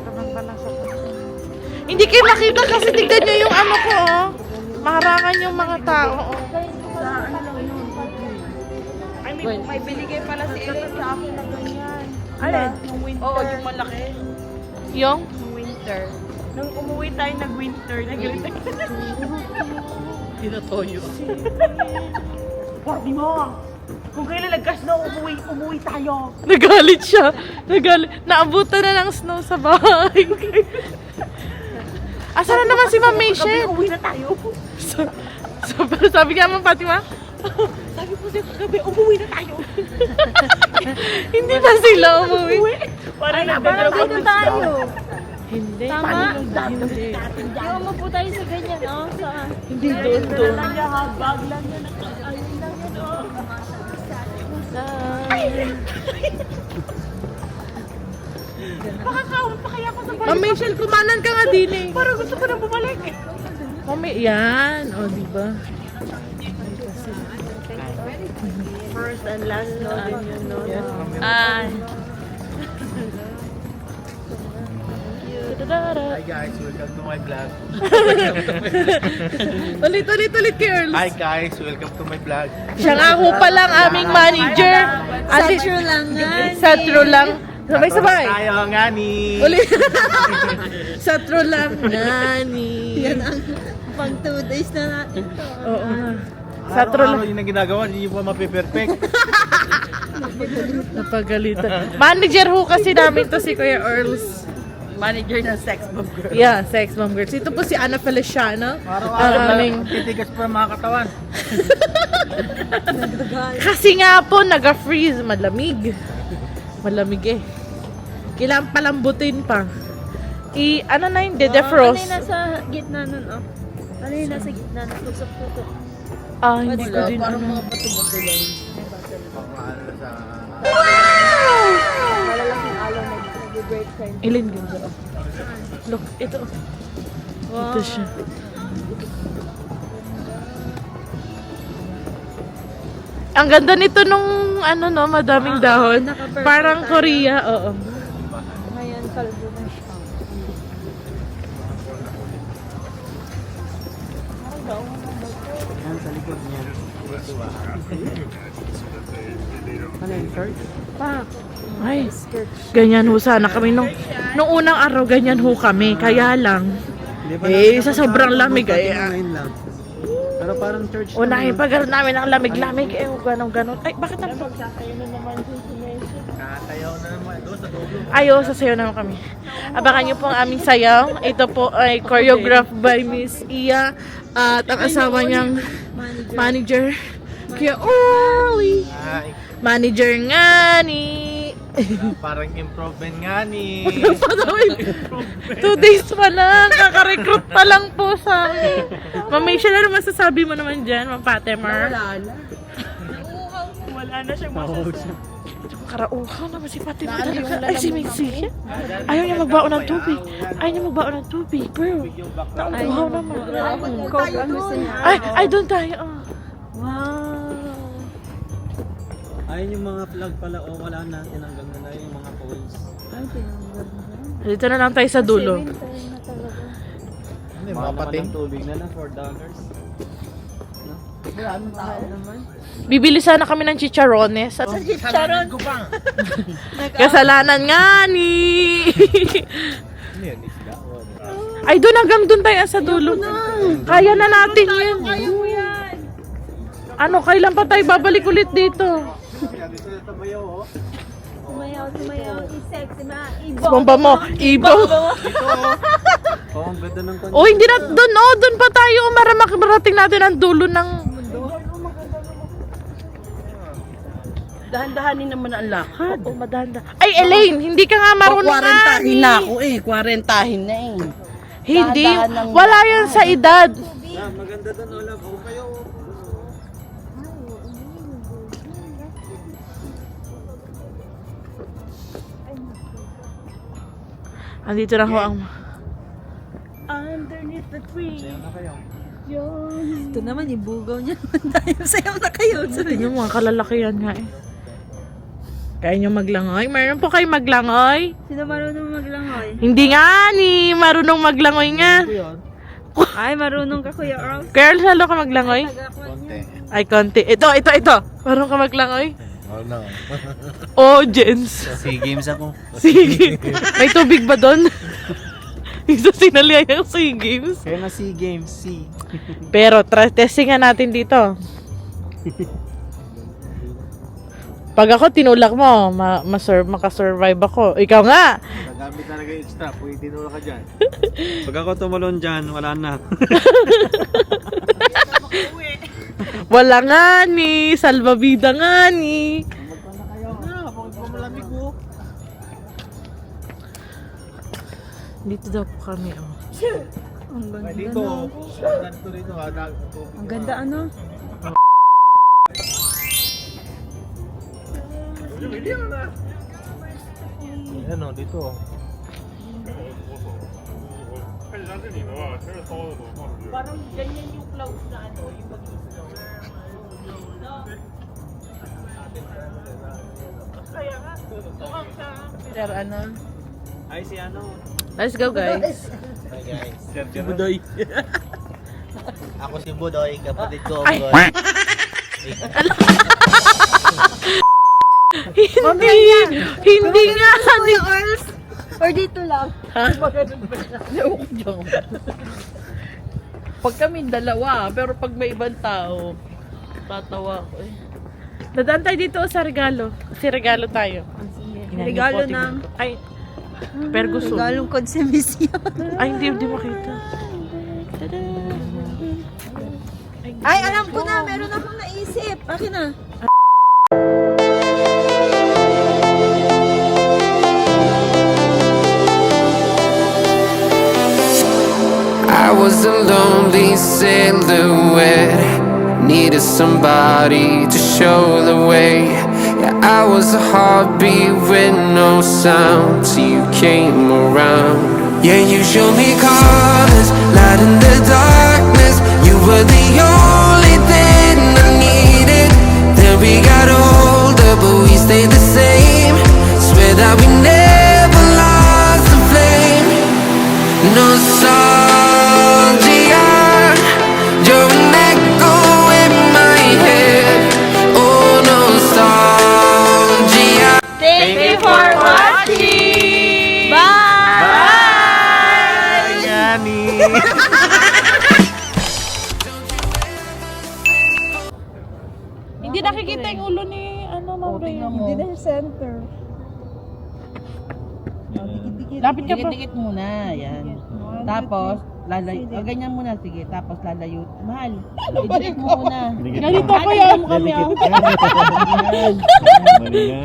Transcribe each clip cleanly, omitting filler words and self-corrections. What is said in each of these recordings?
Naman pala sa hindi kayo makita kasi tignan nyo yung ano ko, oh. Maharangan yung mga tao, oh. Ay, may binigay pala si Ellen sa akin na ganyan. Alin? Yung winter. Oo, yung malaki. Yung? Yung winter. Nung umuwi tayo nag-winter, nag-winter. Tinatoyo. Sabi mo, kung kailan nag-snow, umuwi tayo. Nagalit siya. Nagalit. Naabutan na ng snow sa bahay. Asa na naman si Ma'am Michelle? Uwi na tayo. Sabi nga Ma'am Fatima? Sabi ko siya kagabi, umuwi na tayo. Hindi na sila umuwi. Parang Parang dito tayo. Hindi. Tama? Hindi. Yung umupo tayo sa ganyan, oh. Saan? Hindi doon doon. lang niya, habag lang niya. Ayun lang yan, oh. Makakauwi pa kaya ako sa bahay. Ma'am Michelle, kumanan ka nga din eh. Parang gusto ko na bumalik. Mami, yan. O, diba? First and last, no? Din yun, no? Ay. Hi guys, welcome to my vlog. Ulit kay Earl. Hi guys, welcome to my vlog. Siya nga ho palang aming manager. Sa true lang nga. Sa true lang. Sabay-sabay. Tayo nga ni. Ulit. Sa true lang ngani. Yan ang pang 2 days na natin to. Oo nga. Sa true lang. Araw-araw yun ang ginagawa, hindi pa mapiperfect. Napagalitan. Manager ho kasi namin to si Kuya Earls. Manager ng sex bomb girl. Yeah, sex mom girls. Ito po si Ana Feliciano. Araw-araw Ang aming... titigas pa mga katawan. Kasi nga po, naga-freeze. Malamig. Malamig eh. Kailangan palambutin pa. Ano na yung Ano defrost? yung nasa gitna nun, oh? Ano yung nasa gitna nun? Tusok-tusok. Ah, hindi ko din Parang ano. mga bato-bato lang. Ano sa... Malalaking alaw na nag-break time. Ilin ganda. Look, ito. Ito siya. Ang ganda nito nung ano no, madaming dahon. naka-purple Parang tayo. Korea, oo. Ngayon, kalbo na siya. Yan sa likod niya. Ano yung shirt? Ay, ganyan ho sana kami nung unang araw ganyan ho kami. Kaya lang, sa sobrang lamig ay lang. Pero parang church unahin pag namin ang lamig-lamig eh ganon. Ay, bakit ang Katayaw na naman doon sa dulo. ayo sa sayo naman kami. Abangan niyo po ang aming sayaw. Ito po ay choreographed by Miss Iya at ang asawa niyang manager. Kaya Orly. Ay, Manager nga ni. parang improvement nga ni. 2 days pa lang. Kaka-recruit pa lang po sa amin. Ma'am Michelle, ano masasabi mo naman dyan, Ma'am Fatima? Wala na siyang masasabi. Karauhaw naman si Fatima talaga. Ay, si Mixie. Ayaw niya magbaon ng tubig. Ayaw niya magbaon ng tubig, bro. Nauuhaw naman. Coke ang gusto niya. Ay, doon tayo. Oh. Wow. Ayun yung mga plug pala o wala na, tinanggal na yung mga poles. Dito na lang tayo sa dulo. Ano yung Mahal mga naman pating? ng tubig na lang, $4. Bibili sana kami ng chicharones. At Chicharon ko pa. kasalanan nga ni. Ano yun? Isda? Ay, doon hanggang doon tayo sa dulo. Kaya na natin yan. Ano, kailan pa tayo babalik ulit dito? Sumayaw, si sexy ma. Bomba mo, ibo. Oh, ang ganda ng Oh, hindi na doon. Oh, doon pa tayo. Marating natin ang dulo ng... Dahan-dahanin naman ang lakad. Oh, madanda. Ay, Elaine, hindi ka nga marunong Kwarentahin na ako eh. Kwarentahin na eh. Hindi. Dahan-dahan lang Wala yan sa edad. Ah, maganda doon, Olaf. O kayo. Andito na ho ang... Underneath the tree. Ito naman, ibugaw niya naman tayo. Sayaw na kayo. Tingnan mo, mga kalalakihan nga eh. Kaya nyo maglangoy? Meron po kayo maglangoy? Sino marunong maglangoy? Hindi nga ni marunong maglangoy nga. Ay, marunong ka, Kuya Earl. Girl, salo ka maglangoy? Konti. Ay, konti. Ito. Marunong ka maglangoy? Oh no. Oh, Jens. SEA Games ako. Sige. May tubig ba doon? Isa sinalihan yung SEA Games. Kaya nga SEA Games, SEA. Pero, testing nga natin dito. Pag ako tinulak mo, makasurvive ako. Ikaw nga. Nagamit talaga yung extra. Pwede tinula ka dyan. Pag ako tumalon dyan, wala na. Wala nga ni. Salvavida nga ni. Bakit pa malamig ko? Dito daw po kami, oh. Ang ganda. Ay, dito. Ganito rito. Ang ganda ano? Ano, dito. Parang ganyan yung clouds na ano, yung pag-isno. Kaya nga, mukhang sa... Sir, ano? Ay, si ano? Let's go, guys. Hi guys. Si Budoy. Ako si Budoy, kapatid ko. Ay. Budoy. Hindi nga. Or dito lang? Pag kami dalawa, pero pag may ibang tao, tatawa ko eh. Dadaan tayo dito sa regalo. Kasi regalo tayo. Regalo ng... Ay, Perguson. Regalong konsumisyon. Ay, hindi makita. Ay, alam ko na. Meron akong naisip. Akin na. I was a lonely silhouette, needed somebody to show the way. Yeah, I was a heartbeat with no sound till you came around. Yeah, you showed me colors, light in the darkness. You were the only thing I needed. Then we got older, but we stayed the same. Swear that we never lost the flame. Nostalgia, you're an echo in my head. Oh, nostalgia. Thank you for watching! Bye! Yani. Hindi nakikita yung ulo ni ano, Ma'am Ray. Hindi na yung center. Lapit ka pa. Dikit-dikit muna, yan. Tapos, lalayo. Ganyan muna, sige. Tapos lalayo. Mahal, idikit mo muna. Ganito ko yan kami, oh.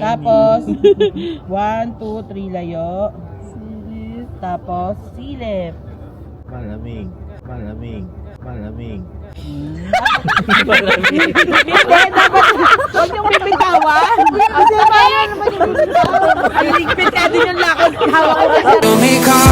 Tapos, 1, 2, 3, layo. Tapos, silip. Malamig. Malamig. Malamig. Huwag niyong bibitawan. Kasi paano naman yung bibitawan? Ay, ligpit ka din yung lakad. Hawak ko sa Show me colors.